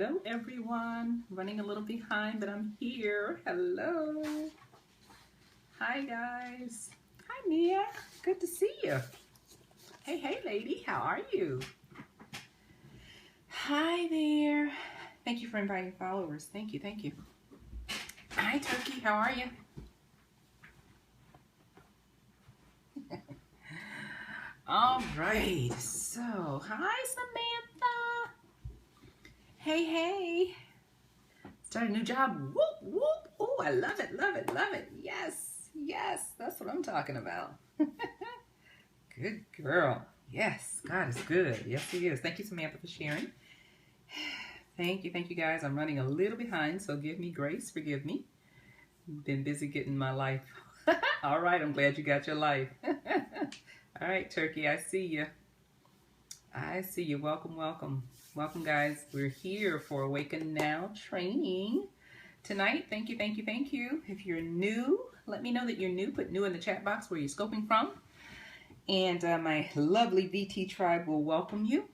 Hello, everyone. Running a little behind, but I'm here. Hello. Hi, guys. Hi, Mia. Good to see you. Hey, lady. How are you? Hi there. Thank you for inviting followers. Thank you. Hi, Turkey. How are you? All right. So, hi, Samantha. Hey. Start a new job. Whoop. Oh, I love it. Yes. That's what I'm talking about. Good girl. Yes, God is good. Yes, He is. Thank you, Samantha, for sharing. Thank you, guys. I'm running a little behind, so give me grace. Forgive me. Been busy getting my life. All right, I'm glad you got your life. All right, Turkey, I see you. Welcome, guys. We're here for AwakenNow training tonight. Thank you. If you're new, let me know that you're new. Put new in the chat box where you're scoping from. And my lovely VT tribe will welcome you.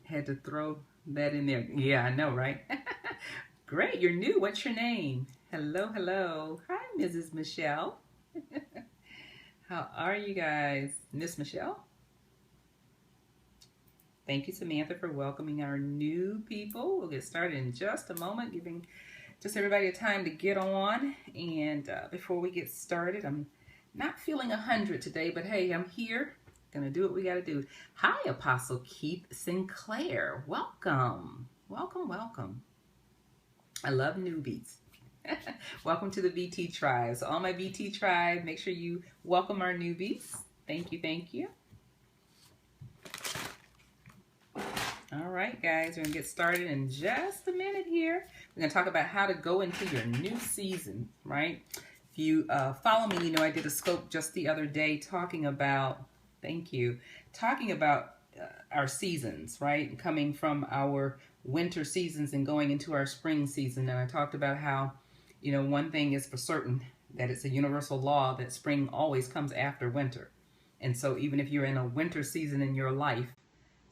Had to throw that in there. Yeah, I know, right? Great, you're new. What's your name? Hello. Hi, Mrs. Michelle. How are you guys? Miss Michelle? Thank you, Samantha, for welcoming our new people. We'll get started in just a moment, giving just everybody a time to get on. And before we get started, I'm not feeling 100 today, but hey, I'm here. Gonna do what we gotta do. Hi, Apostle Keith Sinclair. Welcome. I love newbies. Welcome to the VT tribe. So all my VT tribe, make sure you welcome our newbies. Thank you. All right, guys, we're gonna get started in just a minute here. We're gonna talk about how to go into your new season, right? If you follow me, you know I did a scope just the other day talking about, our seasons, right? Coming from our winter seasons and going into our spring season. And I talked about how, one thing is for certain, that it's a universal law that spring always comes after winter. And so even if you're in a winter season in your life,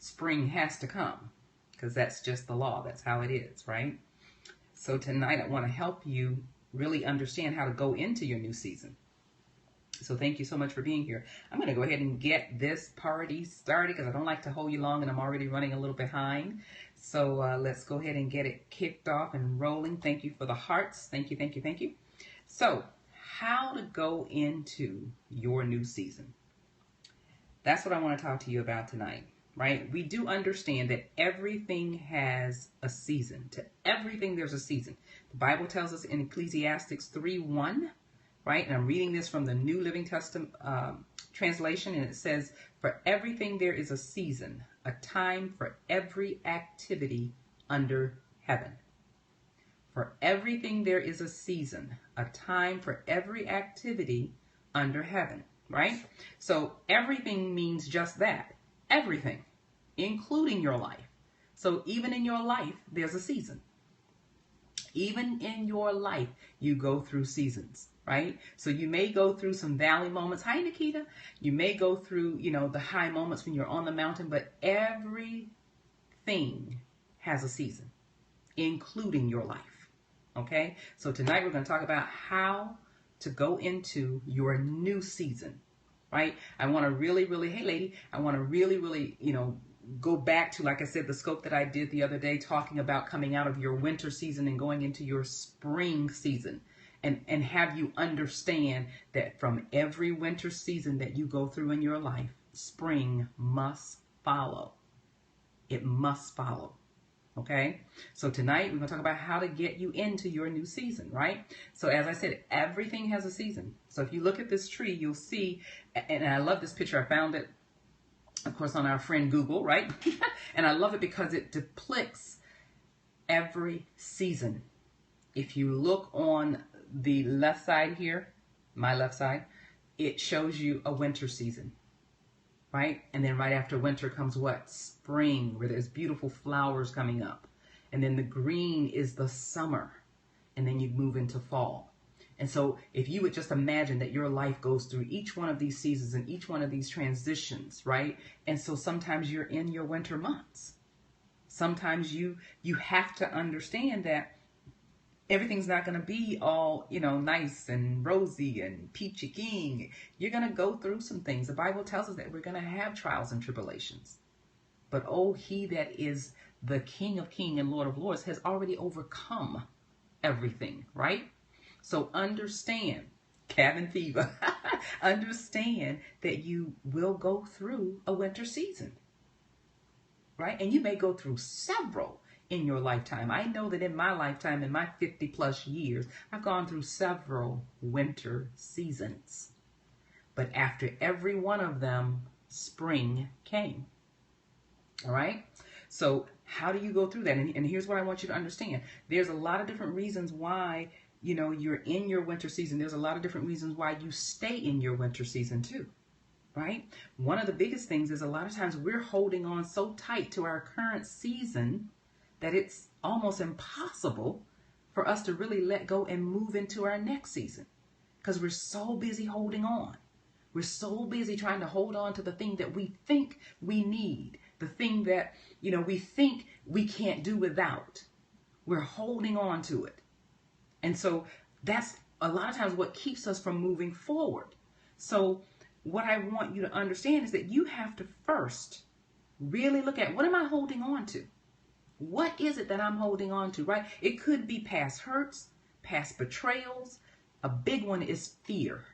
spring has to come, because that's just the law. That's how it is, right? So tonight I want to help you really understand how to go into your new season. So thank you so much for being here. I'm going to go ahead and get this party started because I don't like to hold you long and I'm already running a little behind. So let's go ahead and get it kicked off and rolling. Thank you for the hearts. Thank you. So how to go into your new season. That's what I want to talk to you about tonight, right? We do understand that everything has a season. To everything there's a season. The Bible tells us in Ecclesiastes 3:1, right? And I'm reading this from the New Living Testament translation, and it says, "For everything there is a season, a time for every activity under heaven." For everything there is a season, a time for every activity under heaven, right? So everything means just that. Everything, including your life. So even in your life, there's a season. Even in your life, you go through seasons, right? So you may go through some valley moments. Hi, Nikita. You may go through, the high moments when you're on the mountain, but everything has a season, including your life, okay? So tonight we're going to talk about how to go into your new season, right? I want to really, hey, lady, I want to really, go back to, like I said, the scope that I did the other day, talking about coming out of your winter season and going into your spring season, and have you understand that from every winter season that you go through in your life, spring must follow. It must follow. Okay? So tonight we're going to talk about how to get you into your new season, right? So as I said, everything has a season. So if you look at this tree, you'll see, and I love this picture. I found it, of course, on our friend Google, right? And I love it because it depicts every season. If you look on the left side here, my left side, it shows you a winter season, right? And then right after winter comes what? Spring, where there's beautiful flowers coming up. And then the green is the summer. And then you move into fall. And so if you would just imagine that your life goes through each one of these seasons and each one of these transitions, right? And so sometimes you're in your winter months. Sometimes you have to understand that everything's not going to be all, nice and rosy and peachy keen. You're going to go through some things. The Bible tells us that we're going to have trials and tribulations. But oh, he that is the King of Kings and Lord of Lords has already overcome everything, right? So understand, cabin fever, understand that you will go through a winter season, right? And you may go through several in your lifetime. I know that in my lifetime, in my 50 plus years, I've gone through several winter seasons. But after every one of them, spring came. All right? So how do you go through that? And here's what I want you to understand. There's a lot of different reasons why, you're in your winter season. There's a lot of different reasons why you stay in your winter season too. Right? One of the biggest things is a lot of times we're holding on so tight to our current season that it's almost impossible for us to really let go and move into our next season because we're so busy holding on. We're so busy trying to hold on to the thing that we think we need, the thing that, we think we can't do without. We're holding on to it. And so that's a lot of times what keeps us from moving forward. So what I want you to understand is that you have to first really look at, what am I holding on to? What is it that I'm holding on to, right? It could be past hurts, past betrayals. A big one is fear.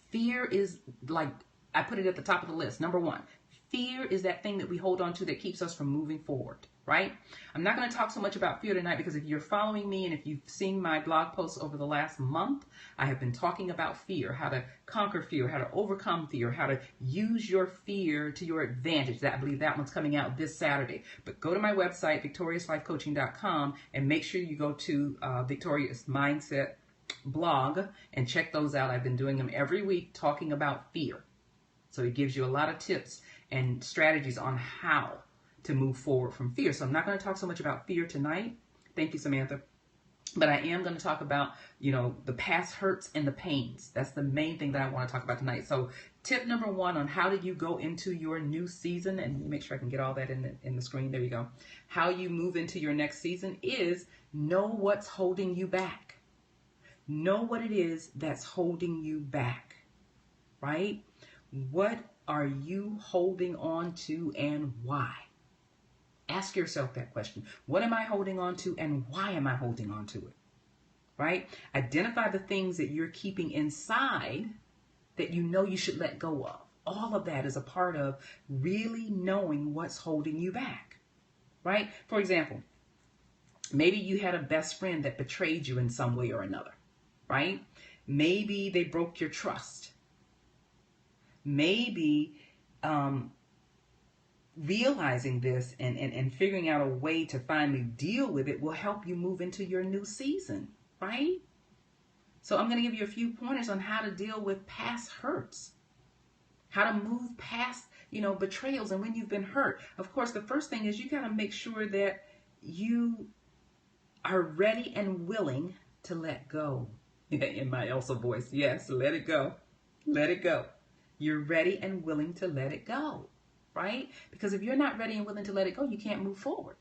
Fear is like, I put it at the top of the list. Number one, fear is that thing that we hold on to that keeps us from moving forward, right? I'm not going to talk so much about fear tonight because if you're following me and if you've seen my blog posts over the last month, I have been talking about fear, how to conquer fear, how to overcome fear, how to use your fear to your advantage. I believe that one's coming out this Saturday. But go to my website, victoriouslifecoaching.com, and make sure you go to Victorious Mindset blog and check those out. I've been doing them every week talking about fear. So it gives you a lot of tips and strategies on how to move forward from fear. So I'm not going to talk so much about fear tonight. Thank you, Samantha. But I am going to talk about, the past hurts and the pains. That's the main thing that I want to talk about tonight. So tip number one on how do you go into your new season, and make sure I can get all that in the screen. There you go. How you move into your next season is know what's holding you back. Know what it is that's holding you back, right? What are you holding on to and why? Ask yourself that question. What am I holding on to and why am I holding on to it? Right? Identify the things that you're keeping inside that you should let go of. All of that is a part of really knowing what's holding you back. Right? For example, maybe you had a best friend that betrayed you in some way or another. Right? Maybe they broke your trust. Maybe realizing this and figuring out a way to finally deal with it will help you move into your new season, right? So I'm going to give you a few pointers on how to deal with past hurts, how to move past, betrayals and when you've been hurt. Of course, the first thing is you got to make sure that you are ready and willing to let go. In my Elsa voice, yes, let it go. Let it go. You're ready and willing to let it go, right? Because if you're not ready and willing to let it go, you can't move forward.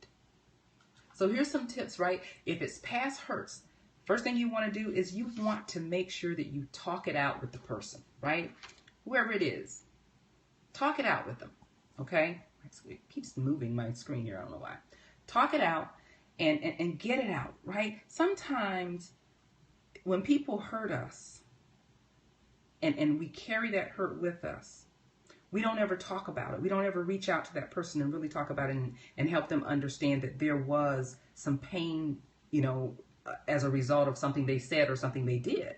So here's some tips, right? If it's past hurts, first thing you want to do is you want to make sure that you talk it out with the person, right? Whoever it is, talk it out with them, okay? It keeps moving my screen here, I don't know why. Talk it out and get it out, right? Sometimes when people hurt us and we carry that hurt with us, we don't ever talk about it. We don't ever reach out to that person and really talk about it and help them understand that there was some pain, as a result of something they said or something they did.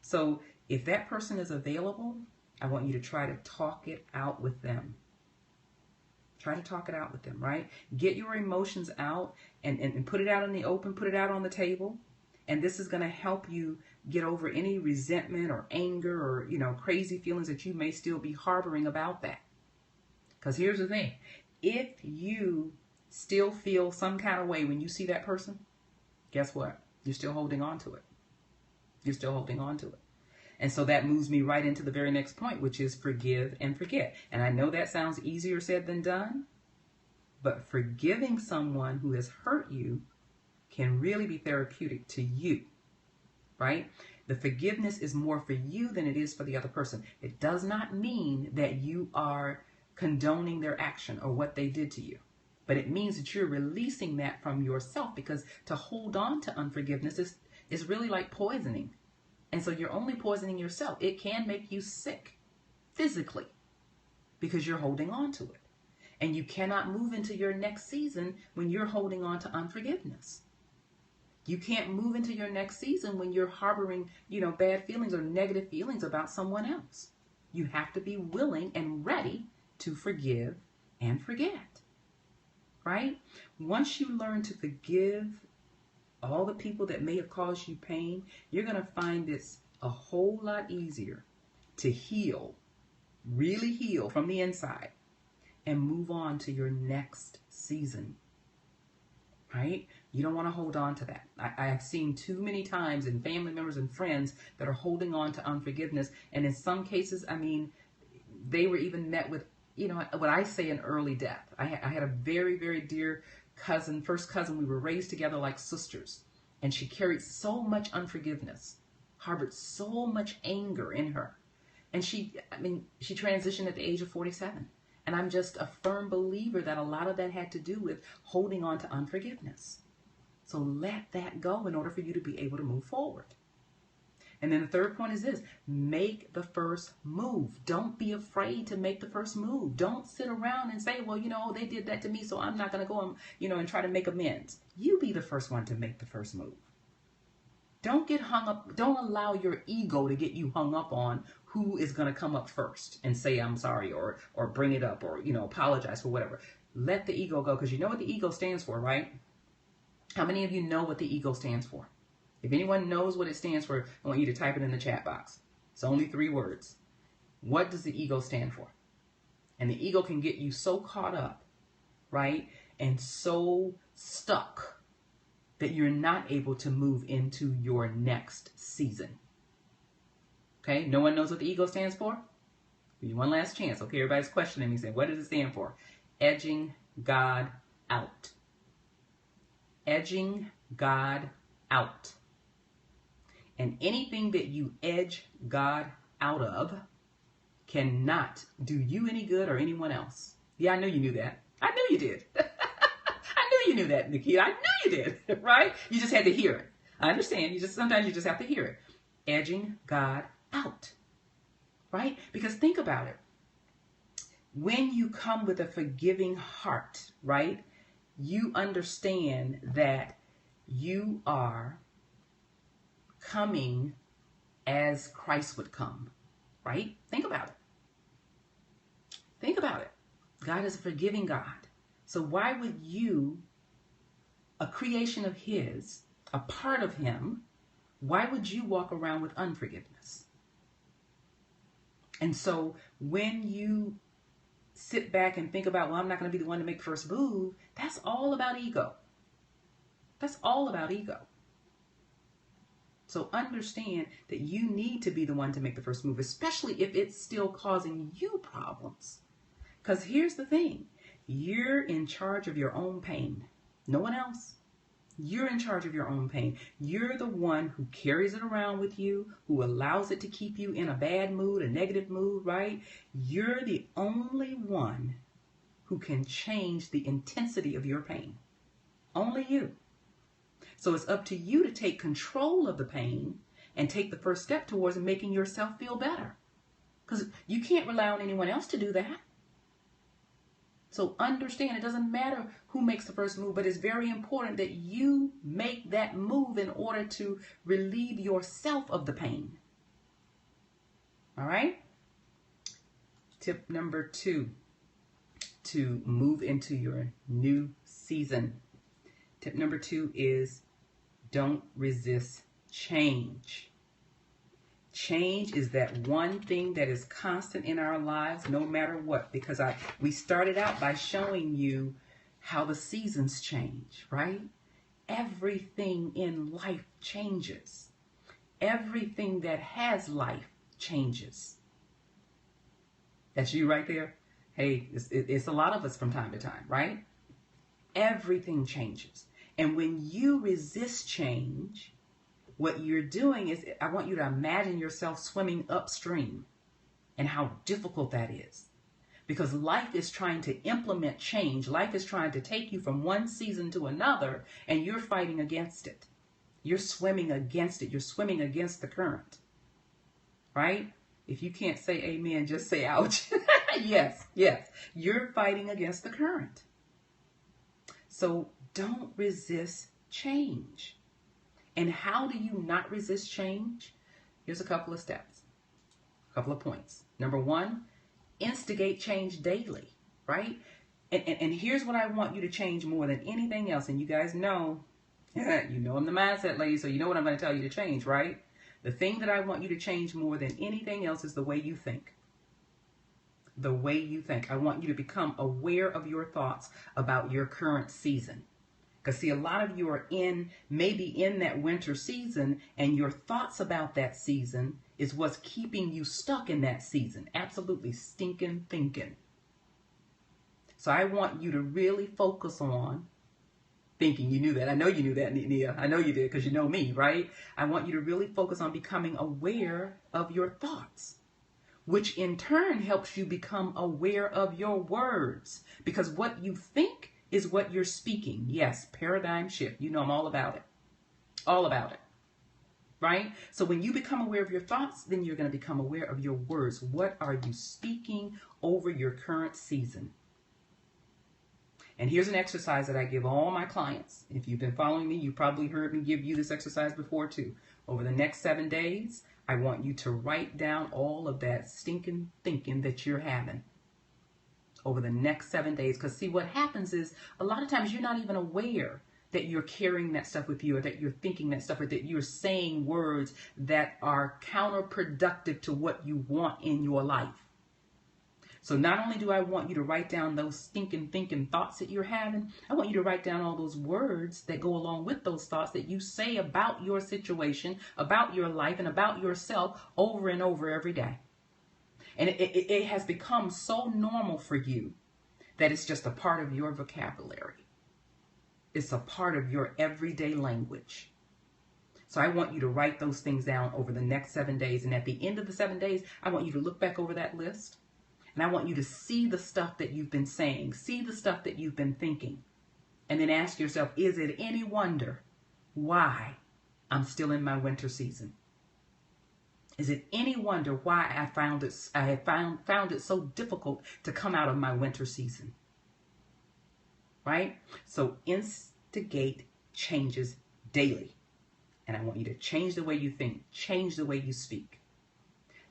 So if that person is available, I want you to try to talk it out with them. Try to talk it out with them, right? Get your emotions out and put it out in the open, put it out on the table. And this is going to help you get over any resentment or anger or, crazy feelings that you may still be harboring about that. Because here's the thing. If you still feel some kind of way when you see that person, guess what? You're still holding on to it. You're still holding on to it. And so that moves me right into the very next point, which is forgive and forget. And I know that sounds easier said than done, But forgiving someone who has hurt you can really be therapeutic to you, right? The forgiveness is more for you than it is for the other person. It does not mean that you are condoning their action or what they did to you. But it means that you're releasing that from yourself, because to hold on to unforgiveness is really like poisoning. And so you're only poisoning yourself. It can make you sick physically because you're holding on to it. And you cannot move into your next season when you're holding on to unforgiveness. You can't move into your next season when you're harboring, bad feelings or negative feelings about someone else. You have to be willing and ready to forgive and forget, right? Once you learn to forgive all the people that may have caused you pain, you're going to find it's a whole lot easier to heal, really heal from the inside, and move on to your next season, right? You don't want to hold on to that. I have seen too many times in family members and friends that are holding on to unforgiveness. And in some cases, they were even met with, what I say, an early death. I had a very, very dear cousin, first cousin. We were raised together like sisters. And she carried so much unforgiveness, harbored so much anger in her. And she transitioned at the age of 47. And I'm just a firm believer that a lot of that had to do with holding on to unforgiveness. So let that go in order for you to be able to move forward. And then the third point is this: make the first move. Don't be afraid to make the first move. Don't sit around and say, well, they did that to me, so I'm not going to go and try to make amends. You be the first one to make the first move. Don't get hung up. Don't allow your ego to get you hung up on who is going to come up first and say, I'm sorry, or bring it up, or, apologize for whatever. Let the ego go, because you know what the ego stands for, right? How many of you know what the ego stands for? If anyone knows what it stands for, I want you to type it in the chat box. It's only 3 words. What does the ego stand for? And the ego can get you so caught up, right? And so stuck that you're not able to move into your next season. Okay, no one knows what the ego stands for? Give you one last chance. Okay, everybody's questioning me, saying, what does it stand for? Edging God out. Edging God out. And anything that you edge God out of cannot do you any good or anyone else. Yeah, I know you knew that. I knew you did. I knew you knew that, Nikita. I knew you did, right? You just had to hear it. I understand. Sometimes you just have to hear it. Edging God out, right? Because think about it. When you come with a forgiving heart, right, you understand that you are coming as Christ would come, right? Think about it. Think about it. God is a forgiving God. So why would you, a creation of His, a part of Him, why would you walk around with unforgiveness? And so when you sit back and think about, well, I'm not going to be the one to make the first move, that's all about ego. That's all about ego. So understand that you need to be the one to make the first move, especially if it's still causing you problems. Because here's the thing. You're in charge of your own pain. No one else. You're in charge of your own pain. You're the one who carries it around with you, who allows it to keep you in a bad mood, a negative mood, right? You're the only one who can change the intensity of your pain. Only you. So it's up to you to take control of the pain and take the first step towards making yourself feel better. Because you can't rely on anyone else to do that. So understand, it doesn't matter who makes the first move, but it's very important that you make that move in order to relieve yourself of the pain. All right? Tip number 2, to move into your new season. Tip number 2 is don't resist change. Change is that one thing that is constant in our lives, no matter what, because we started out by showing you how the seasons change, right? Everything in life changes. Everything that has life changes. That's you right there. Hey, it's a lot of us from time to time, right? everything changes. And when you resist change, what you're doing is, I want you to imagine yourself swimming upstream and how difficult that is. Because life is trying to implement change. Life is trying to take you from one season to another, and you're fighting against it. You're swimming against it. You're swimming against the current. Right? If you can't say amen, just say ouch. Yes, yes. You're fighting against the current. So don't resist change. And how do you not resist change? Here's a couple of steps, a couple of points. Number one, instigate change daily, right? And here's what I want you to change more than anything else. And you guys know, you know I'm the mindset lady, so you know what I'm going to tell you to change, right? The thing that I want you to change more than anything else is the way you think. The way you think. I want you to become aware of your thoughts about your current season. Because see, a lot of you are maybe in that winter season, and your thoughts about that season is what's keeping you stuck in that season. Absolutely stinking thinking. So I want you to really focus on thinking. You knew that. I know you knew that, Nia. I know you did because you know me, right? I want you to really focus on becoming aware of your thoughts, which in turn helps you become aware of your words. Because what you think is what you're speaking. Yes, paradigm shift. You know I'm all about it. All about it. Right? So when you become aware of your thoughts, then you're going to become aware of your words. What are you speaking over your current season? And here's an exercise that I give all my clients. If you've been following me, you probably heard me give you this exercise before too. Over the next 7 days, I want you to write down all of that stinking thinking that you're having over the next 7 days. Because see, what happens is a lot of times you're not even aware that you're carrying that stuff with you, or that you're thinking that stuff, or that you're saying words that are counterproductive to what you want in your life. So not only do I want you to write down those stinking thinking thoughts that you're having, I want you to write down all those words that go along with those thoughts that you say about your situation, about your life, and about yourself over and over every day. And it has become so normal for you that it's just a part of your vocabulary. It's a part of your everyday language. So I want you to write those things down over the next 7 days. And at the end of the 7 days, I want you to look back over that list. And I want you to see the stuff that you've been saying. See the stuff that you've been thinking. And then ask yourself, is it any wonder why I'm still in my winter season? Is it any wonder why I found it so difficult to come out of my winter season? Right? So instigate changes daily. And I want you to change the way you think, change the way you speak.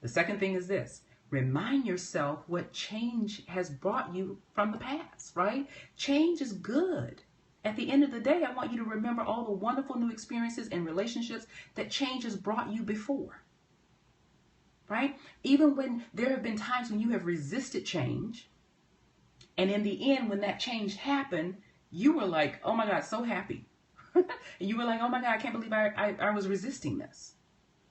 The second thing is this. Remind yourself what change has brought you from the past, right? Change is good. At the end of the day, I want you to remember all the wonderful new experiences and relationships that change has brought you before. Right? Even when there have been times when you have resisted change, and in the end, when that change happened, you were like, oh my God, so happy. And you were like, oh my God, I can't believe I was resisting this.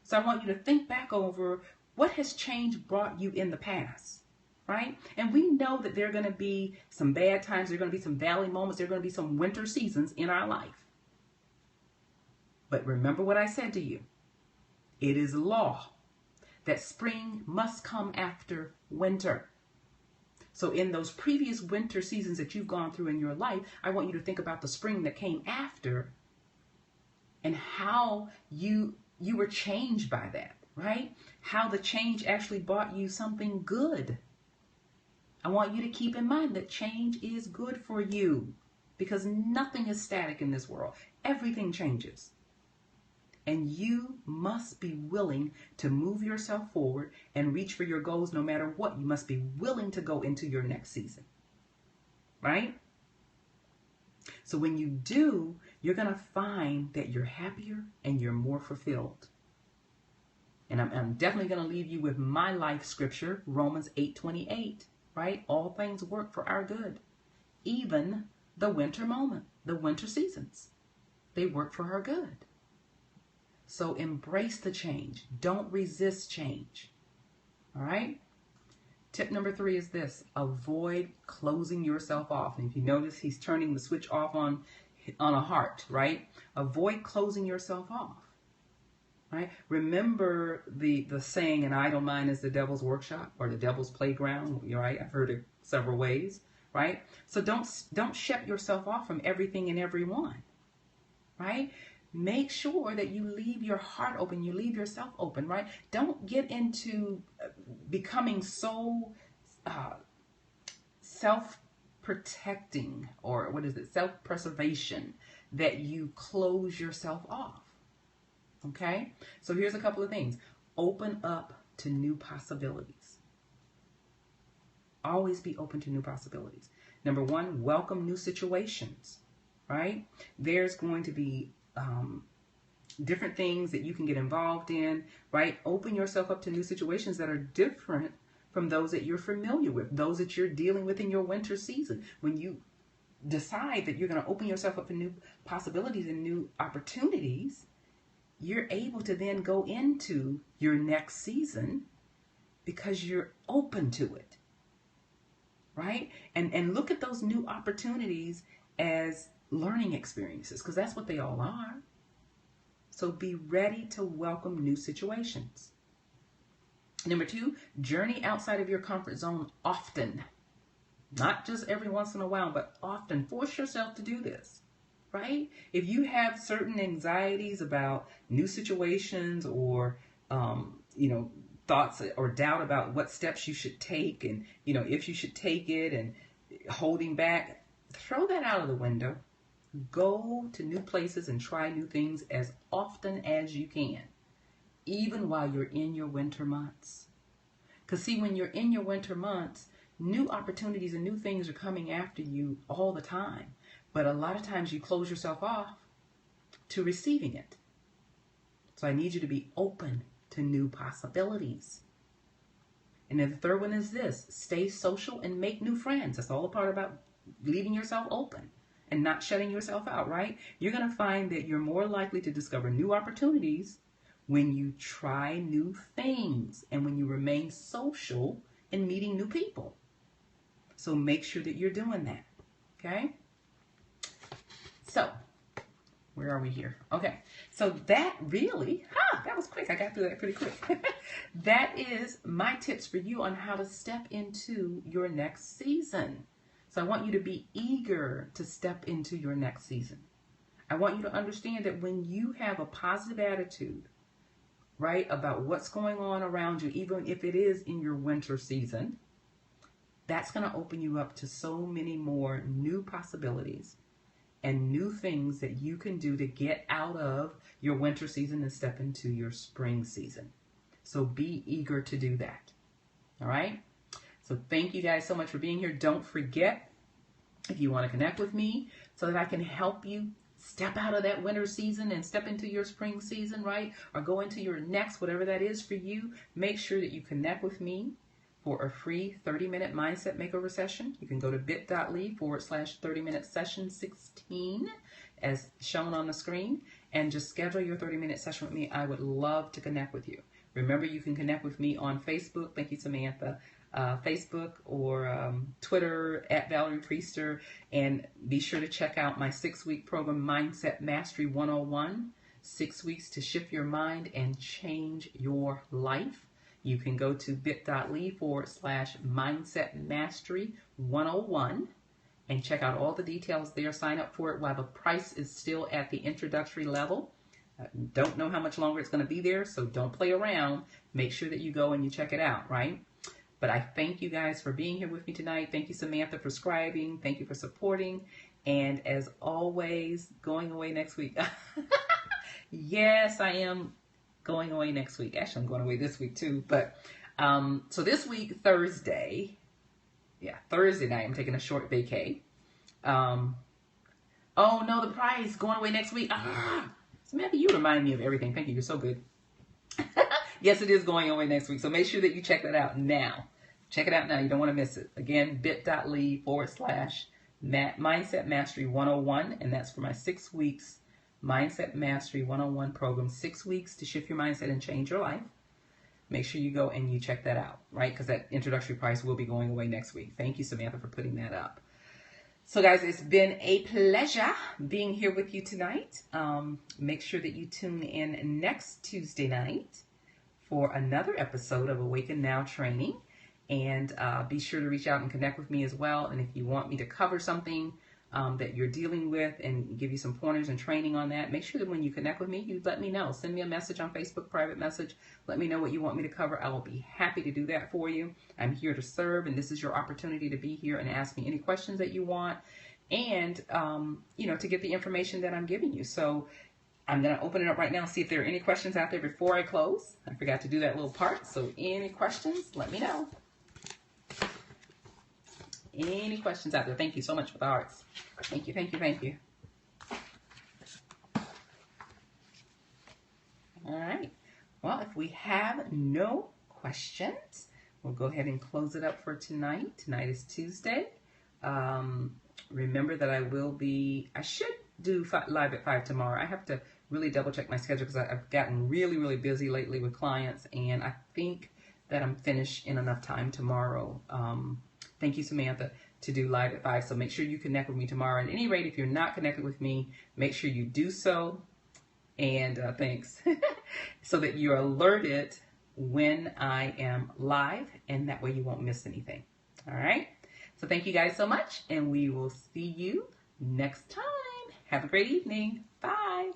So I want you to think back over what has change brought you in the past, right? And we know that there are going to be some bad times, there are going to be some valley moments, there are going to be some winter seasons in our life. But remember what I said to you. It is law that spring must come after winter. So in those previous winter seasons that you've gone through in your life, I want you to think about the spring that came after and how you were changed by that, right? How the change actually brought you something good. I want you to keep in mind that change is good for you because nothing is static in this world. Everything changes. And you must be willing to move yourself forward and reach for your goals no matter what. You must be willing to go into your next season. Right? So when you do, you're going to find that you're happier and you're more fulfilled. And I'm definitely going to leave you with my life scripture, Romans 8:28. Right? All things work for our good. Even the winter moment, the winter seasons. They work for our good. So embrace the change. Don't resist change. All right? Tip number 3 is this: avoid closing yourself off. And if you notice, he's turning the switch off on a heart, right? Avoid closing yourself off, right? Remember the saying, an idle mind is the devil's workshop or the devil's playground, right? I've heard it several ways, right? So don't shut yourself off from everything and everyone, right? Make sure that you leave your heart open, you leave yourself open, right? Don't get into becoming so self-protecting, or what is it, self-preservation, that you close yourself off, okay? So here's a couple of things. Open up to new possibilities. Always be open to new possibilities. Number 1, welcome new situations, right? There's going to be different things that you can get involved in, right? Open yourself up to new situations that are different from those that you're familiar with, those that you're dealing with in your winter season. When you decide that you're going to open yourself up to new possibilities and new opportunities, you're able to then go into your next season because you're open to it, right? And look at those new opportunities as learning experiences, because that's what they all are. So be ready to welcome new situations. Number 2, journey outside of your comfort zone often. Not just every once in a while, but often. Force yourself to do this, right? If you have certain anxieties about new situations, or thoughts or doubt about what steps you should take, and if you should take it, and holding back, throw that out of the window. Go to new places and try new things as often as you can, even while you're in your winter months. Because see, when you're in your winter months, new opportunities and new things are coming after you all the time. But a lot of times you close yourself off to receiving it. So I need you to be open to new possibilities. And then the third one is this: stay social and make new friends. That's all a part about leaving yourself open and not shutting yourself out, right? You're going to find that you're more likely to discover new opportunities when you try new things and when you remain social and meeting new people. So make sure that you're doing that, okay? So, where are we here? Okay, so that really, that was quick. I got through that pretty quick. That is my tips for you on how to step into your next season. So I want you to be eager to step into your next season. I want you to understand that when you have a positive attitude, right, about what's going on around you, even if it is in your winter season, that's going to open you up to so many more new possibilities and new things that you can do to get out of your winter season and step into your spring season. So be eager to do that. All right? So thank you guys so much for being here. Don't forget, if you want to connect with me so that I can help you step out of that winter season and step into your spring season, right? Or go into your next, whatever that is for you, make sure that you connect with me for a free 30-minute mindset makeover session. You can go to bit.ly/30-minute session 16 as shown on the screen, and just schedule your 30-minute session with me. I would love to connect with you. Remember, you can connect with me on Facebook. Thank you, Samantha. Facebook or Twitter @ValeriePriester, and be sure to check out my 6-week program, Mindset Mastery 101, 6 weeks to shift your mind and change your life. You can go to bit.ly/Mindset Mastery 101 and check out all the details there. Sign up for it while the price is still at the introductory level. Don't know how much longer it's going to be there, so don't play around. Make sure that you go and you check it out, right? But I thank you guys for being here with me tonight. Thank you, Samantha, for scribing. Thank you for supporting. And as always, going away next week. Yes, I am going away next week. Actually, I'm going away this week too. But so this week, Thursday night, I'm taking a short vacay. Oh no, the prize going away next week. Samantha, you remind me of everything. Thank you. You're so good. Yes, it is going away next week. So make sure that you check that out now. Check it out now. You don't want to miss it. Again, bit.ly/Mindset Mastery 101. And that's for my 6 weeks Mindset Mastery 101 program. 6 weeks to shift your mindset and change your life. make sure you go and you check that out, right? Because that introductory price will be going away next week. Thank you, Samantha, for putting that up. So guys, it's been a pleasure being here with you tonight. Make sure that you tune in next Tuesday night for another episode of Awaken Now training. And be sure to reach out and connect with me as well. And if you want me to cover something that you're dealing with and give you some pointers and training on that, make sure that when you connect with me, you let me know. Send me a message on Facebook, private message. Let me know what you want me to cover. I will be happy to do that for you. I'm here to serve, and this is your opportunity to be here and ask me any questions that you want and, to get the information that I'm giving you. So I'm going to open it up right now and see if there are any questions out there before I close. I forgot to do that little part. So any questions, let me know. Any questions out there? Thank you so much for the hearts. Thank you, thank you, thank you. All right. Well, if we have no questions, we'll go ahead and close it up for tonight. Tonight is Tuesday. Remember that I should do live at 5 tomorrow. I have to really double check my schedule because I've gotten really, really busy lately with clients, and I think that I'm finished in enough time tomorrow. Thank you, Samantha, to do live at 5. So make sure you connect with me tomorrow. At any rate, if you're not connected with me, make sure you do so. And thanks. So that you're alerted when I am live, and that way you won't miss anything. All right. So thank you guys so much, and we will see you next time. Have a great evening. Bye.